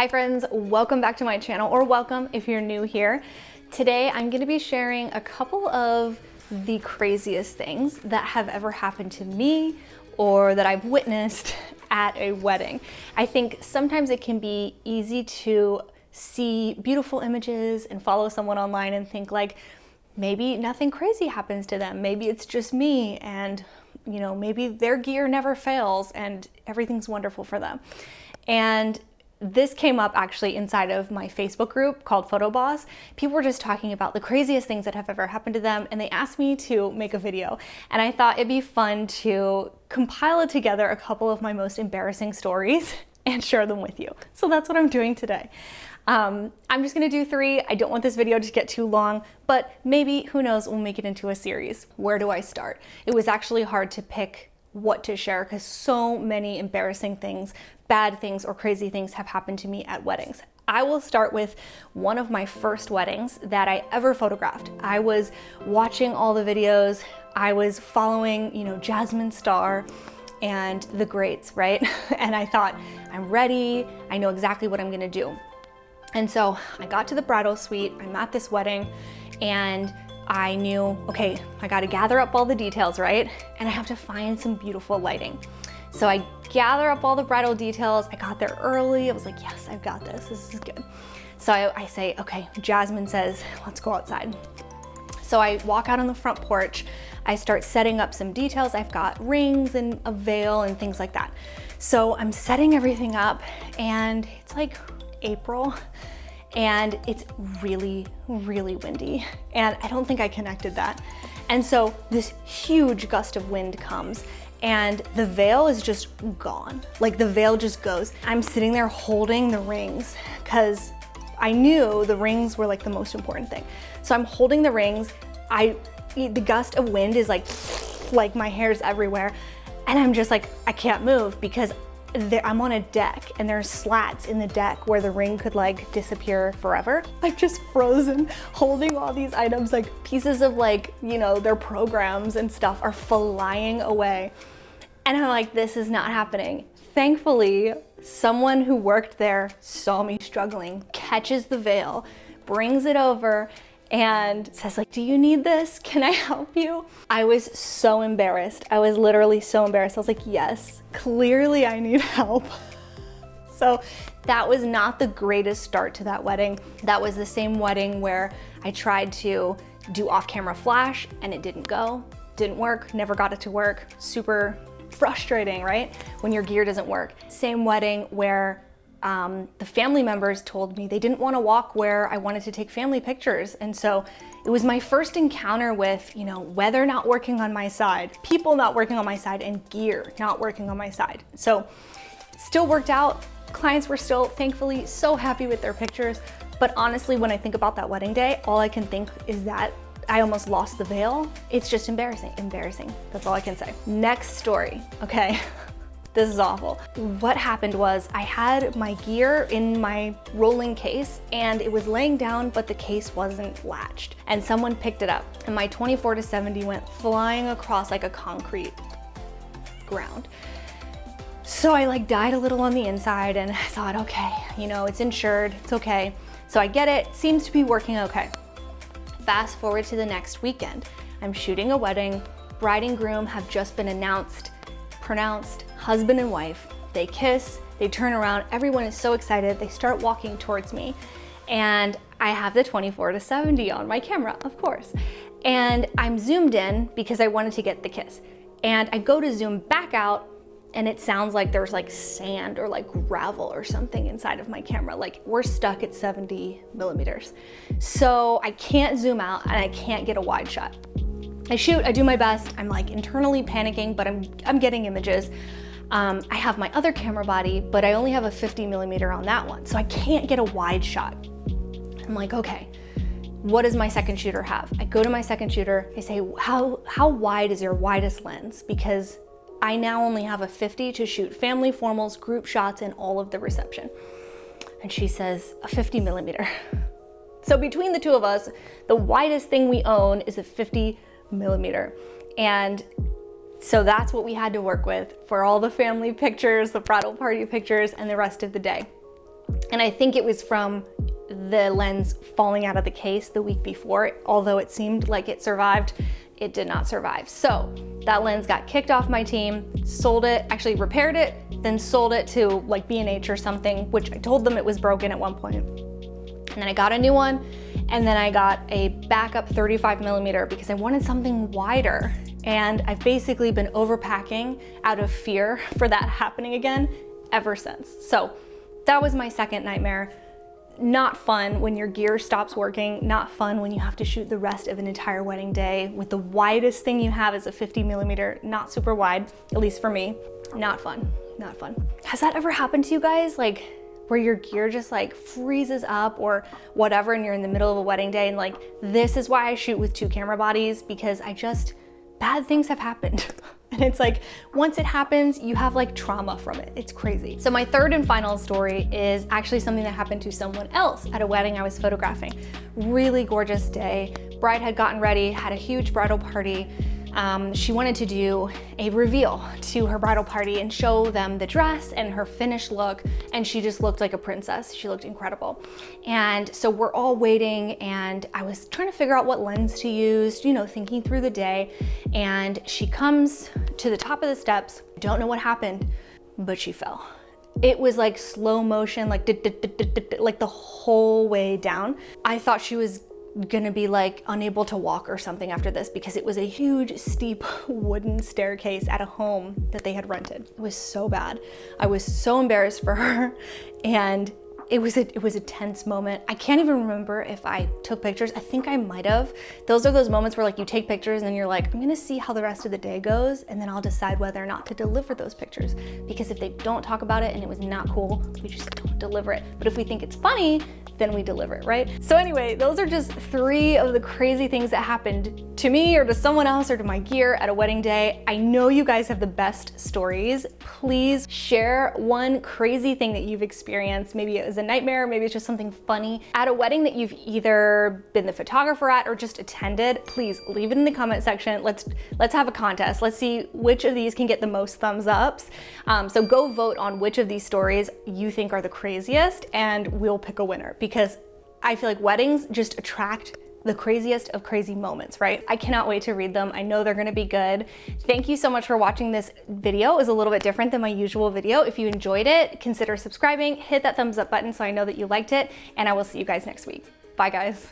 Hi friends, welcome back to my channel, or welcome if you're new here. Today I'm going to be sharing a couple of the craziest things that have ever happened to me or that I've witnessed at a wedding. I think sometimes it can be easy to see beautiful images and follow someone online and think like, maybe nothing crazy happens to them. Maybe it's just me and maybe their gear never fails and everything's wonderful for them. And this came up actually inside of my Facebook group called Photo Boss. People were just talking about the craziest things that have ever happened to them, and they asked me to make a video. And I thought it'd be fun to compile together a couple of my most embarrassing stories and share them with you. So that's what I'm doing today. I'm just gonna do 3. I don't want this video to get too long, but maybe, who knows, we'll make it into a series. Where do I start? It was actually hard to pick what to share because so many embarrassing things, bad things, or crazy things have happened to me at weddings. I will start with one of my first weddings that I ever photographed. I was watching all the videos. I was following, Jasmine Star and the greats, right? And I thought, I'm ready. I know exactly what I'm gonna do. And so I got to the bridal suite. I'm at this wedding and I knew, okay, I got to gather up all the details, right? And I have to find some beautiful lighting. So I gather up all the bridal details. I got there early. I was like, yes, I've got this. This is good. So I say, okay, Jasmine says, let's go outside. So I walk out on the front porch. I start setting up some details. I've got rings and a veil and things like that. So I'm setting everything up and it's like April. And it's really, really windy. And I don't think I connected that. And so this huge gust of wind comes and the veil is just gone. Like the veil just goes. I'm sitting there holding the rings because I knew the rings were like the most important thing. So I'm holding the rings. The gust of wind is like my hair's everywhere. And I'm just like, I can't move because I'm on a deck and there's slats in the deck where the ring could disappear forever. I'm just frozen holding all these items, pieces of their programs and stuff are flying away. And I'm like, this is not happening. Thankfully, someone who worked there saw me struggling, catches the veil, brings it over and says do you need this? Can I help you? I was so embarrassed. I was literally so embarrassed. I was like, yes, clearly I need help. So that was not the greatest start to that wedding. That was the same wedding where I tried to do off-camera flash and it didn't work, never got it to work. Super frustrating, right? When your gear doesn't work. Same wedding where the family members told me they didn't want to walk where I wanted to take family pictures. And so it was my first encounter with, weather not working on my side, people not working on my side, and gear not working on my side. So still worked out. Clients were still thankfully so happy with their pictures. But honestly, when I think about that wedding day, all I can think is that I almost lost the veil. It's just embarrassing. That's all I can say. Next story, okay? This is awful. What happened was I had my gear in my rolling case and it was laying down, but the case wasn't latched. And someone picked it up and my 24-70 went flying across like a concrete ground. So I died a little on the inside and I thought, okay, it's insured, it's okay. So I get it, seems to be working okay. Fast forward to the next weekend. I'm shooting a wedding. Bride and groom have just been pronounced husband and wife. They kiss, they turn around, everyone is so excited, they start walking towards me. And I have the 24-70 on my camera, of course. And I'm zoomed in because I wanted to get the kiss. And I go to zoom back out and it sounds like there's sand or gravel or something inside of my camera. We're stuck at 70 millimeters. So I can't zoom out and I can't get a wide shot. I shoot, I do my best. I'm internally panicking, but I'm getting images. I have my other camera body, but I only have a 50 millimeter on that one. So I can't get a wide shot. I'm like, okay, what does my second shooter have? I go to my second shooter, I say, how wide is your widest lens? Because I now only have a 50 to shoot family formals, group shots, and all of the reception. And she says, a 50 millimeter. So between the two of us, the widest thing we own is a 50 millimeter. And so that's what we had to work with for all the family pictures, the bridal party pictures, and the rest of the day. And I think it was from the lens falling out of the case the week before. Although it seemed like it survived, it did not survive. So that lens got kicked off my team, sold it, actually repaired it, then sold it to like B&H or something, which I told them it was broken at one point. And then I got a new one, and then I got a backup 35mm because I wanted something wider. And I've basically been overpacking out of fear for that happening again ever since. So that was my second nightmare. Not fun when your gear stops working, not fun when you have to shoot the rest of an entire wedding day with the widest thing you have is a 50mm, not super wide, at least for me. Not fun, not fun. Has that ever happened to you guys? Like where your gear just like freezes up or whatever and you're in the middle of a wedding day and like, this is why I shoot with 2 camera bodies because bad things have happened. And it's like, once it happens, you have like trauma from it. It's crazy. So my third and final story is actually something that happened to someone else at a wedding I was photographing. Really gorgeous day. Bride had gotten ready, had a huge bridal party. She wanted to do a reveal to her bridal party and show them the dress and her finished look, and she just looked like a princess. She looked incredible. And so we're all waiting, and I was trying to figure out what lens to use, you know, thinking through the day, and she comes to the top of the steps. Don't know what happened, but she fell. It was like slow motion, like the whole way down. I thought she was gonna be like unable to walk or something after this because it was a huge steep wooden staircase at a home that they had rented. It was so bad. I was so embarrassed for her, and it was a tense moment. I can't even remember if I took pictures. I think I might have. Those are those moments where like you take pictures and then you're like, I'm gonna see how the rest of the day goes, and then I'll decide whether or not to deliver those pictures. Because if they don't talk about it and it was not cool, we just don't deliver it. But if we think it's funny, then we deliver it, right? So anyway, those are just 3 of the crazy things that happened to me or to someone else or to my gear at a wedding day. I know you guys have the best stories. Please share one crazy thing that you've experienced. Maybe it was a nightmare, maybe it's just something funny at a wedding that you've either been the photographer at or just attended. Please leave it in the comment section. Let's have a contest. Let's see which of these can get the most thumbs ups. So go vote on which of these stories you think are the craziest, and we'll pick a winner. Because I feel like weddings just attract the craziest of crazy moments, right? I cannot wait to read them. I know they're gonna be good. Thank you so much for watching this video. It was a little bit different than my usual video. If you enjoyed it, consider subscribing, hit that thumbs up button so I know that you liked it, and I will see you guys next week. Bye guys.